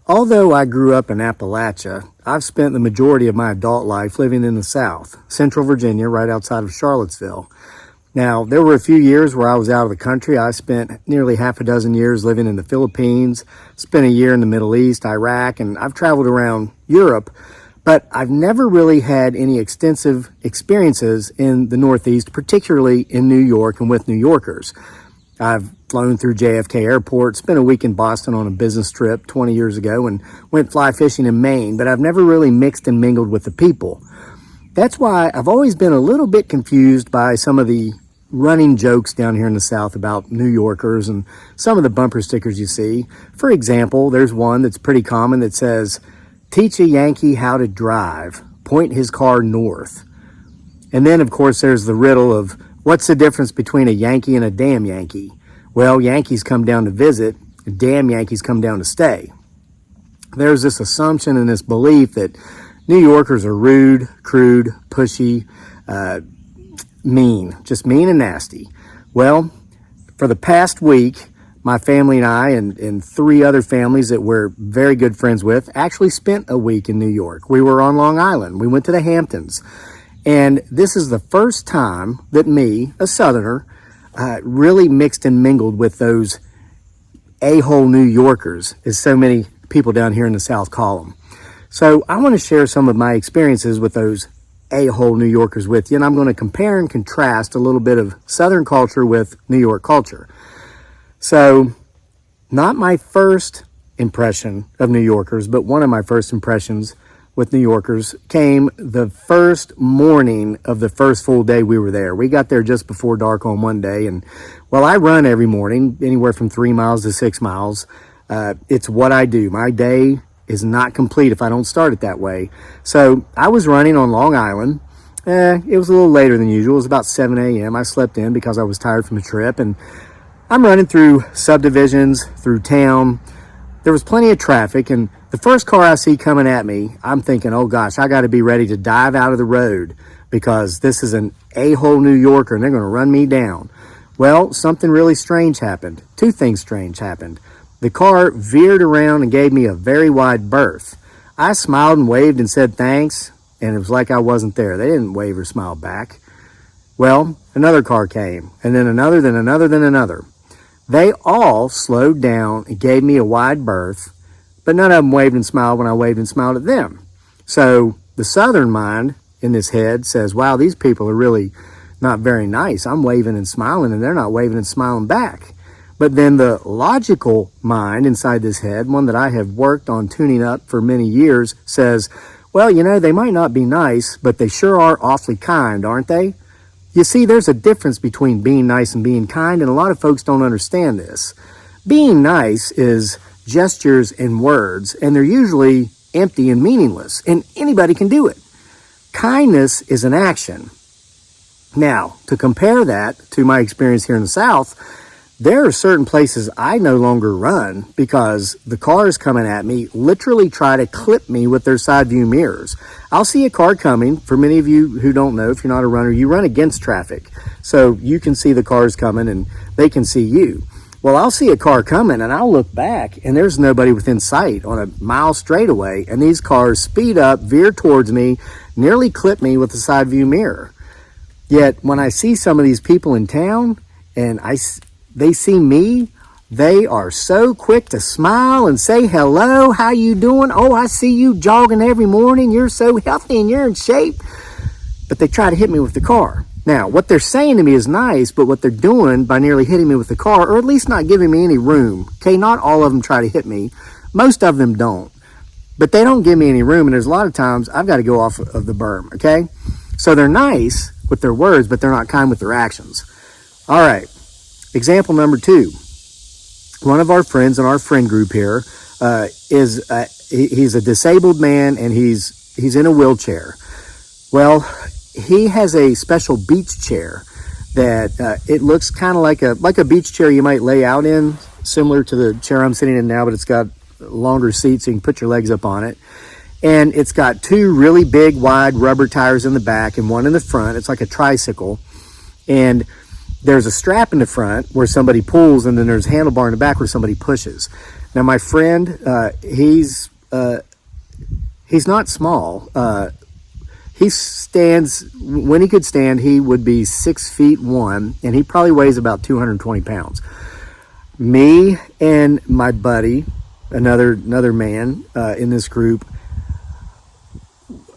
Although I grew up in Appalachia, I've spent the majority of my adult life living in the South, Central Virginia, right outside of Charlottesville. Now, there were a few years where I was out of the country. I spent nearly half a dozen years living in the Philippines, spent a year in the Middle East, Iraq, and I've traveled around Europe, but I've never really had any extensive experiences in the Northeast, particularly in New York and with New Yorkers. I've flown through JFK Airport, spent a week in Boston on a business trip 20 years ago, and went fly fishing in Maine, but I've never really mixed and mingled with the people. That's why I've always been a little bit confused by some of the running jokes down here in the South about New Yorkers and some of the bumper stickers you see. For example, there's one that's pretty common that says, "Teach a Yankee how to drive, point his car north." And then, of course, there's the riddle of, what's the difference between a Yankee and a damn Yankee? Well, Yankees come down to visit, damn Yankees come down to stay. There's this assumption and this belief that New Yorkers are rude, crude, pushy, mean, just mean and nasty. Well, for the past week, my family and I and three other families that we're very good friends with actually spent a week in New York. We were on Long Island. We went to the Hamptons. And this is the first time that me, a Southerner, really mixed and mingled with those a-hole New Yorkers, as so many people down here in the South call them. So I want to share some of my experiences with those a-hole New Yorkers with you, and I'm going to compare and contrast a little bit of Southern culture with New York culture. So, not my first impression of New Yorkers, but one of my first impressions with New Yorkers came the first morning of the first full day we were there. We got there just before dark on one day, and while I run every morning, anywhere from 3 miles to 6 miles, it's what I do. My day is not complete if I don't start it that way. So I was running on Long Island. It was a little later than usual. It was about 7 a.m. I slept in because I was tired from the trip, and I'm running through subdivisions, through town. There was plenty of traffic, and the first car I see coming at me, I'm thinking, oh gosh, I got to be ready to dive out of the road because this is an a-hole New Yorker and they're going to run me down. Well, something really strange happened. Two things strange happened. The car veered around and gave me a very wide berth. I smiled and waved and said thanks, and it was like I wasn't there. They didn't wave or smile back. Well, another car came, and then another, then another, then another. They all slowed down and gave me a wide berth, but none of them waved and smiled when I waved and smiled at them. So the Southern mind in this head says, wow, these people are really not very nice. I'm waving and smiling, and they're not waving and smiling back. But then the logical mind inside this head, one that I have worked on tuning up for many years, says, well, you know, they might not be nice, but they sure are awfully kind, aren't they? You see, there's a difference between being nice and being kind, and a lot of folks don't understand this. Being nice is gestures and words, and they're usually empty and meaningless, and anybody can do it. Kindness is an action. Now, to compare that to my experience here in the South, there are certain places I no longer run because the cars coming at me literally try to clip me with their side view mirrors. I'll see a car coming. For many of you who don't know, if you're not a runner, you run against traffic. So you can see the cars coming and they can see you. Well, I'll see a car coming and I'll look back and there's nobody within sight on a mile straightaway, and these cars speed up, veer towards me, nearly clip me with the side view mirror. Yet when I see some of these people in town and they see me, they are so quick to smile and say, hello, how you doing? Oh, I see you jogging every morning. You're so healthy and you're in shape. But they try to hit me with the car. Now, what they're saying to me is nice, but what they're doing by nearly hitting me with the car, or at least not giving me any room, okay, not all of them try to hit me. Most of them don't. But they don't give me any room, and there's a lot of times I've got to go off of the berm, okay? So they're nice with their words, but they're not kind with their actions. All right. Example number 2. One of our friends in our friend group here he's a disabled man and he's in a wheelchair. Well, he has a special beach chair that it looks kind of like a beach chair you might lay out in, similar to the chair I'm sitting in now, but it's got longer seats so you can put your legs up on it. And it's got 2 really big, wide rubber tires in the back and one in the front. It's like a tricycle. And there's a strap in the front where somebody pulls, and then there's a handlebar in the back where somebody pushes. Now, my friend, he's not small. He stands, when he could stand, he would be 6'1", and he probably weighs about 220 pounds. Me and my buddy, another man in this group,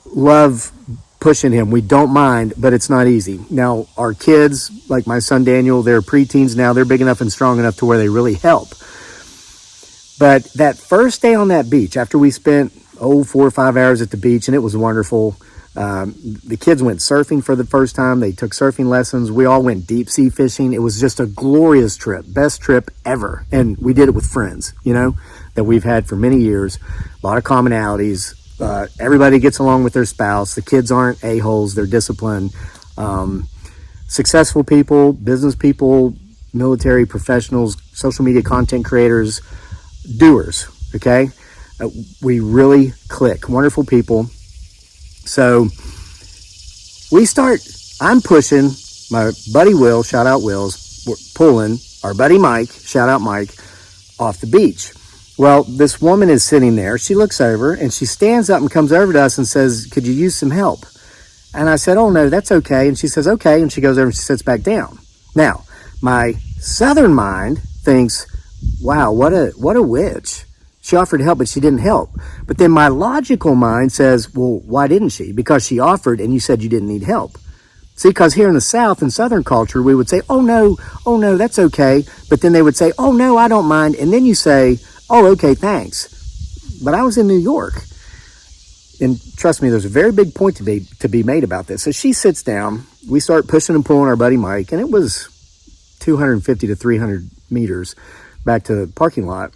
love pushing him. We don't mind, but it's not easy. Now, our kids, like my son Daniel, they're preteens now. They're big enough and strong enough to where they really help. But that first day on that beach, after we spent 4 or 5 hours at the beach, and it was wonderful. The kids went surfing for the first time. They took surfing lessons. We all went deep sea fishing. It was just a glorious trip, best trip ever. And we did it with friends, that we've had for many years. A lot of commonalities. Everybody gets along with their spouse. The kids aren't a-holes. They're disciplined. Successful people, business people, military professionals, social media content creators, doers, okay? We really click. Wonderful people. So I'm pushing, my buddy Will, shout out Will's, we're pulling our buddy Mike, shout out Mike, off the beach. Well, this woman is sitting there. She looks over and she stands up and comes over to us and says, could you use some help? And I said, oh no, that's okay. And she says, okay. And she goes over and she sits back down. Now, my southern mind thinks, wow, what a witch. She offered help, but she didn't help. But then my logical mind says, well, why didn't she? Because she offered and you said you didn't need help. See, because here in the South, in Southern culture, we would say, oh no, that's okay. But then they would say, oh no, I don't mind. And then you say, oh, okay, thanks. But I was in New York. And trust me, there's a very big point to be made about this. So she sits down. We start pushing and pulling our buddy Mike. And it was 250 to 300 meters back to the parking lot.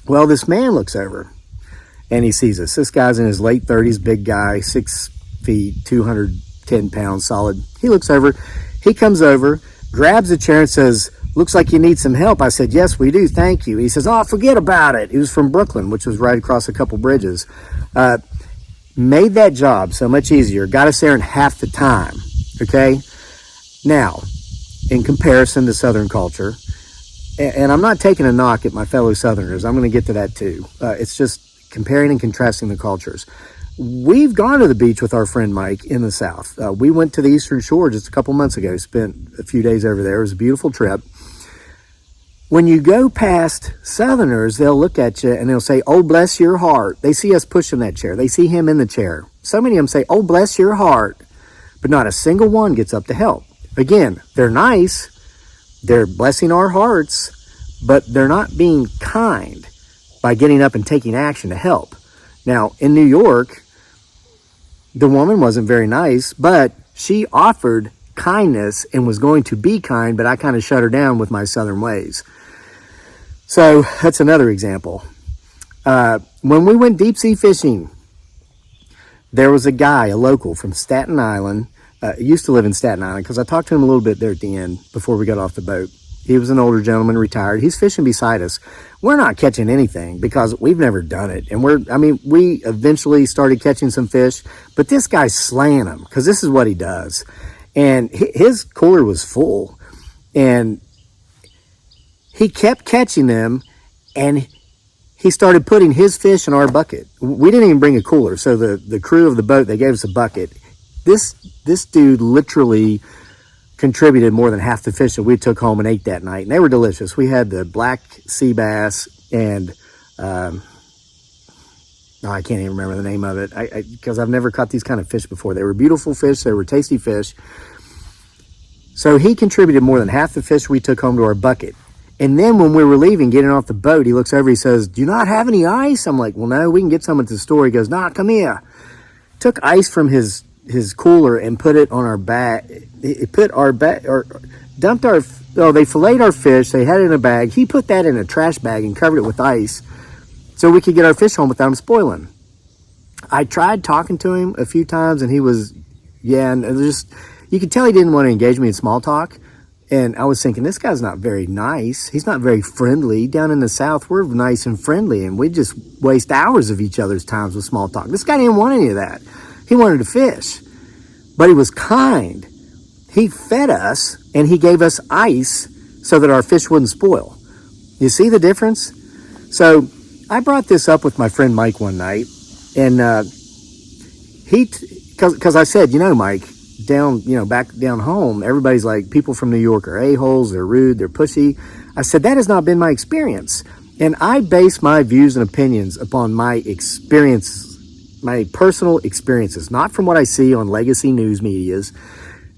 Well, this man looks over and he sees us. This guy's in his late 30s, big guy, 6 feet, 210 pounds solid. He looks over, he comes over, grabs a chair and says, looks like you need some help. I said, yes, we do. Thank you. He says, oh, forget about it. He was from Brooklyn, which was right across a couple bridges. Made that job so much easier. Got us there in half the time. Okay. Now, in comparison to Southern culture, and I'm not taking a knock at my fellow Southerners. I'm going to get to that too. It's just comparing and contrasting the cultures. We've gone to the beach with our friend Mike in the South. We went to the Eastern Shore just a couple months ago, spent a few days over there. It was a beautiful trip. When you go past Southerners, they'll look at you and they'll say, oh, bless your heart. They see us pushing that chair. They see him in the chair. So many of them say, oh, bless your heart. But not a single one gets up to help. Again, they're nice. They're blessing our hearts, but they're not being kind by getting up and taking action to help. Now, in New York, the woman wasn't very nice, but she offered kindness and was going to be kind, but I kind of shut her down with my Southern ways. So that's another example. When we went deep sea fishing, there was a guy, a local from Staten Island, used to live in Staten Island, because I talked to him a little bit there at the end before we got off the boat. He was an older gentleman, retired. He's fishing beside us. We're not catching anything because we've never done it. And we eventually started catching some fish, but this guy's slaying them because this is what he does. And his cooler was full and he kept catching them and he started putting his fish in our bucket. We didn't even bring a cooler. So the crew of the boat, they gave us a bucket. This dude literally contributed more than half the fish that we took home and ate that night. And they were delicious. We had the black sea bass and, I can't even remember the name of it because I've never caught these kind of fish before. They were beautiful fish. They were tasty fish. So he contributed more than half the fish we took home to our bucket. And then when we were leaving, getting off the boat, he looks over, he says, do you not have any ice? I'm like, well, no, we can get some at the store. He goes, nah, come here. Took ice from his cooler and put it on our bag. They filleted our fish. They had it in a bag. He put that in a trash bag and covered it with ice so we could get our fish home without them spoiling. I tried talking to him a few times and he was, and it was just, you could tell he didn't want to engage me in small talk. And I was thinking, this guy's not very nice. He's not very friendly. Down in the South, we're nice and friendly, and we just waste hours of each other's times with small talk. This guy didn't want any of that. He wanted to fish, but he was kind. He fed us, and he gave us ice so that our fish wouldn't spoil. You see the difference? So I brought this up with my friend Mike one night, and because I said, Mike, back down home, everybody's like, people from New York are a-holes, they're rude, they're pushy. I said, that has not been my experience. And I base my views and opinions upon my experience, my personal experiences, not from what I see on legacy news medias,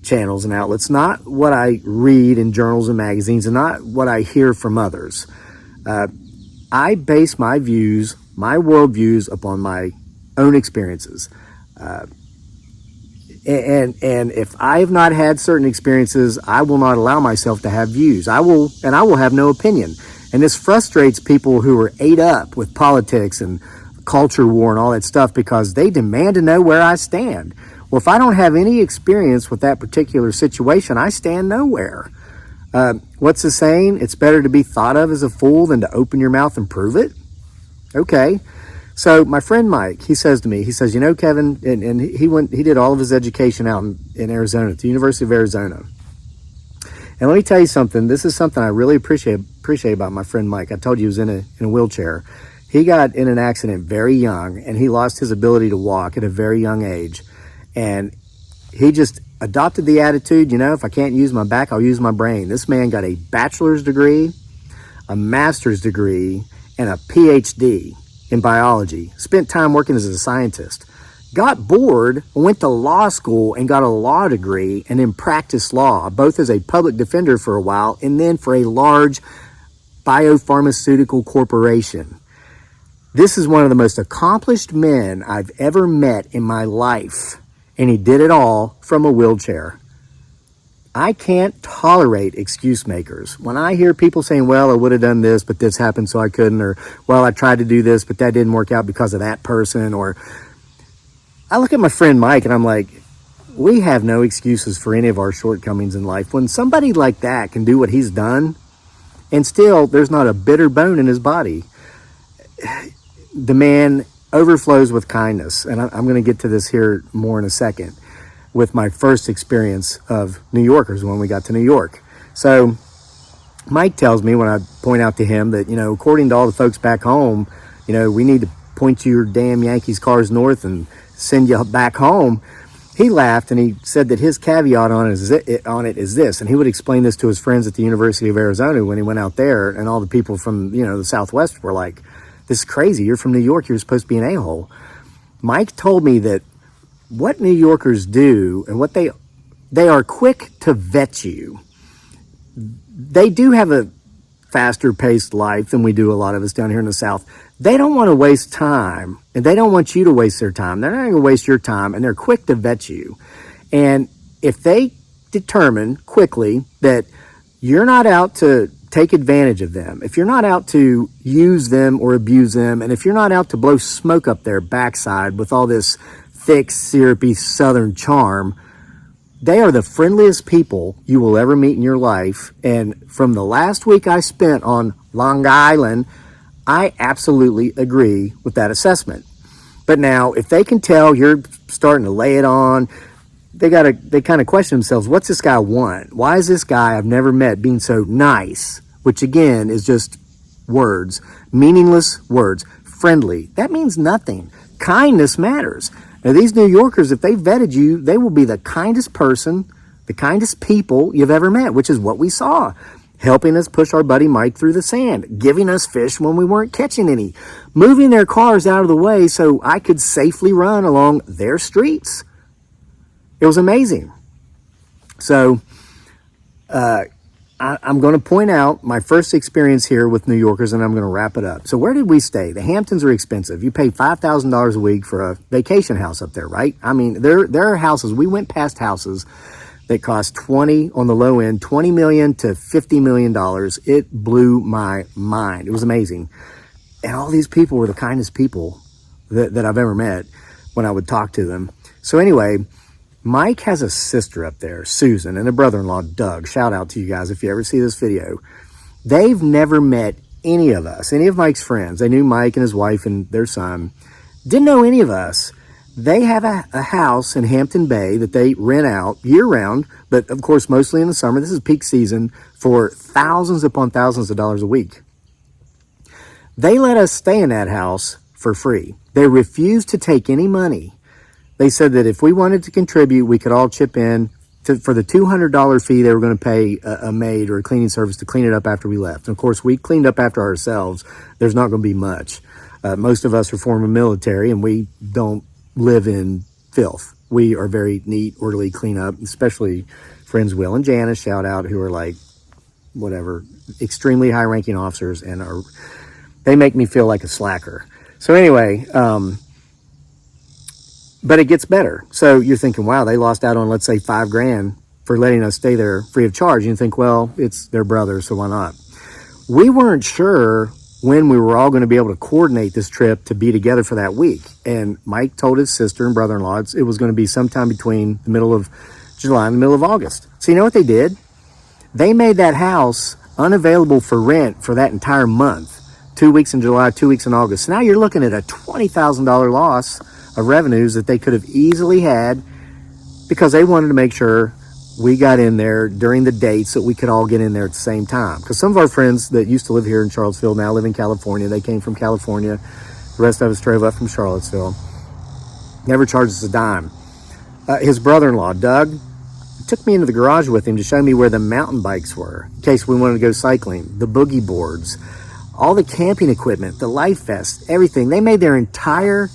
channels and outlets, not what I read in journals and magazines, and not what I hear from others. I base my views, my worldviews upon my own experiences. And if I have not had certain experiences, I will not allow myself to have views. I will have no opinion. And this frustrates people who are ate up with politics and culture war and all that stuff because they demand to know where I stand. Well, if I don't have any experience with that particular situation, I stand nowhere. What's the saying? It's better to be thought of as a fool than to open your mouth and prove it. Okay. So my friend Mike, he says to me, Kevin, and he did all of his education out in Arizona, at the University of Arizona. And let me tell you something. This is something I really appreciate about my friend Mike. I told you he was in a wheelchair. He got in an accident very young, and he lost his ability to walk at a very young age. And he just adopted the attitude, if I can't use my back, I'll use my brain. This man got a bachelor's degree, a master's degree, and a PhD in biology. Spent time working as a scientist. Got bored, went to law school and got a law degree, and then practiced law, both as a public defender for a while and then for a large biopharmaceutical corporation. This is one of the most accomplished men I've ever met in my life, and he did it all from a wheelchair. I can't tolerate excuse makers. When I hear people saying, well, I would have done this, but this happened so I couldn't, or, well, I tried to do this, but that didn't work out because of that person, or I look at my friend Mike and I'm like, we have no excuses for any of our shortcomings in life. When somebody like that can do what he's done, and still there's not a bitter bone in his body, the man overflows with kindness. And I'm going to get to this here more in a second with my first experience of New Yorkers when we got to New York. So Mike tells me when I point out to him that, according to all the folks back home, we need to point your damn Yankees cars north and send you back home. He laughed and he said that his caveat on it is this, and he would explain this to his friends at the University of Arizona when he went out there, and all the people from the Southwest were like, this is crazy, you're from New York, you're supposed to be an a-hole. Mike told me that what New Yorkers do and what they are quick to vet you. They do have a faster paced life than we do, a lot of us down here in the South. They don't want to waste time, and they don't want you to waste their time. They're not going to waste your time, and they're quick to vet you. And if they determine quickly that you're not out to take advantage of them, if you're not out to use them or abuse them, and if you're not out to blow smoke up their backside with all this thick, syrupy Southern charm, they are the friendliest people you will ever meet in your life. And from the last week I spent on Long Island, I absolutely agree with that assessment. But now, if they can tell you're starting to lay it on, they kind of question themselves, what's this guy want? Why is this guy I've never met being so nice? Which again is just words, meaningless words. Friendly, that means nothing. Kindness matters. Now, these New Yorkers, if they vetted you, they will be the kindest person, the kindest people you've ever met, which is what we saw. Helping us push our buddy Mike through the sand, giving us fish when we weren't catching any, moving their cars out of the way so I could safely run along their streets. It was amazing. So I'm going to point out my first experience here with New Yorkers, and I'm going to wrap it up. So where did we stay? The Hamptons are expensive. You pay $5,000 a week for a vacation house up there, right? I mean, there are houses. We went past houses that cost 20 on the low end, $20 million to $50 million. It blew my mind. It was amazing. And all these people were the kindest people that I've ever met when I would talk to them. So anyway, Mike has a sister up there, Susan, and a brother-in-law, Doug. Shout out to you guys if you ever see this video. They've never met any of us, any of Mike's friends. They knew Mike and his wife and their son. Didn't know any of us. They have a house in Hampton Bay that they rent out year-round, but of course mostly in the summer. This is peak season, for thousands upon thousands of dollars a week. They let us stay in that house for free. They refused to take any money. They said that if we wanted to contribute, we could all chip in for the $200 fee they were going to pay a maid or a cleaning service to clean it up after we left. And of course, we cleaned up after ourselves. There's not going to be much. Most of us are former military, and we don't live in filth. We are very neat, orderly, clean up, especially friends Will and Janice, shout out, who are like, whatever, extremely high-ranking officers, and they make me feel like a slacker. So anyway, but it gets better. So you're thinking, wow, they lost out on, let's say, $5,000 for letting us stay there free of charge. You think, well, it's their brother, so why not? We weren't sure when we were all going to be able to coordinate this trip to be together for that week. And Mike told his sister and brother-in-law it was going to be sometime between the middle of July and the middle of August. So you know what they did? They made that house unavailable for rent for that entire month. 2 weeks in July, 2 weeks in August. So now you're looking at a $20,000 loss of revenues that they could have easily had because they wanted to make sure we got in there during the dates that we could all get in there at the same time. Because some of our friends that used to live here in Charlottesville now live in California. They came from California. The rest of us drove up from Charlottesville. Never charged us a dime. His brother-in-law, Doug, took me into the garage with him to show me where the mountain bikes were in case we wanted to go cycling, the boogie boards, all the camping equipment, the life vests, everything. They made their entire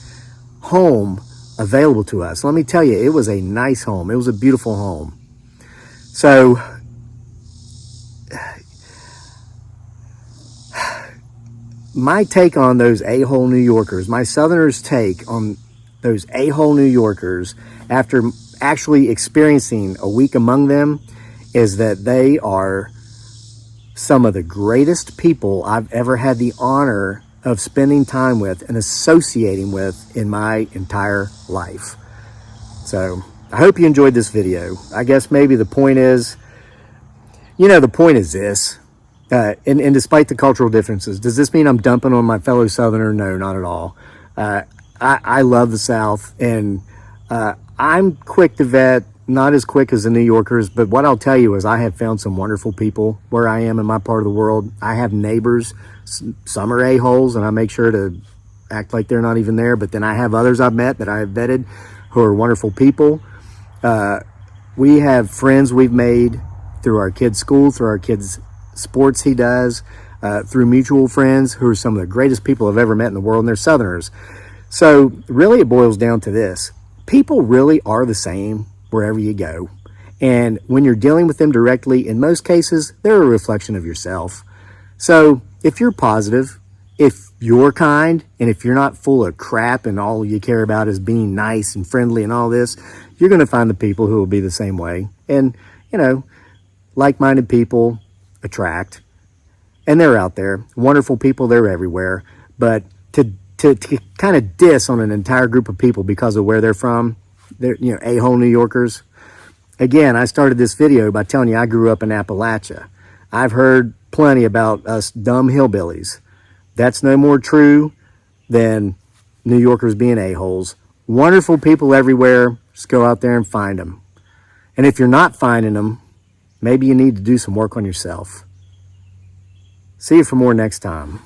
home available to us. Let me tell you, it was a nice home. It was a beautiful home. So my take on those a-hole New Yorkers, my Southerners' take on those a-hole New Yorkers after actually experiencing a week among them is that they are some of the greatest people I've ever had the honor of spending time with and associating with in my entire life. So I hope you enjoyed this video. I guess maybe the point is, the point is this, and despite the cultural differences, does this mean I'm dumping on my fellow Southerner? No, not at all. I love the South, and I'm quick to vet, not as quick as the New Yorkers, but what I'll tell you is I have found some wonderful people where I am in my part of the world. I have neighbors, some are a-holes, and I make sure to act like they're not even there, but then I have others I've met that I have vetted who are wonderful people. We have friends we've made through our kids' school, through our kids' sports he does, through mutual friends who are some of the greatest people I've ever met in the world, and they're Southerners. So really it boils down to this. People really are the same wherever you go. And when you're dealing with them directly, in most cases, they're a reflection of yourself. So if you're positive, if you're kind, and if you're not full of crap and all you care about is being nice and friendly and all this, you're going to find the people who will be the same way. And, like-minded people attract. And they're out there. Wonderful people, they're everywhere. But to kind of diss on an entire group of people because of where they're from, they're, a-hole New Yorkers. Again, I started this video by telling you I grew up in Appalachia. I've heard plenty about us dumb hillbillies. That's no more true than New Yorkers being a-holes. Wonderful people everywhere. Just go out there and find them. And if you're not finding them, maybe you need to do some work on yourself. See you for more next time.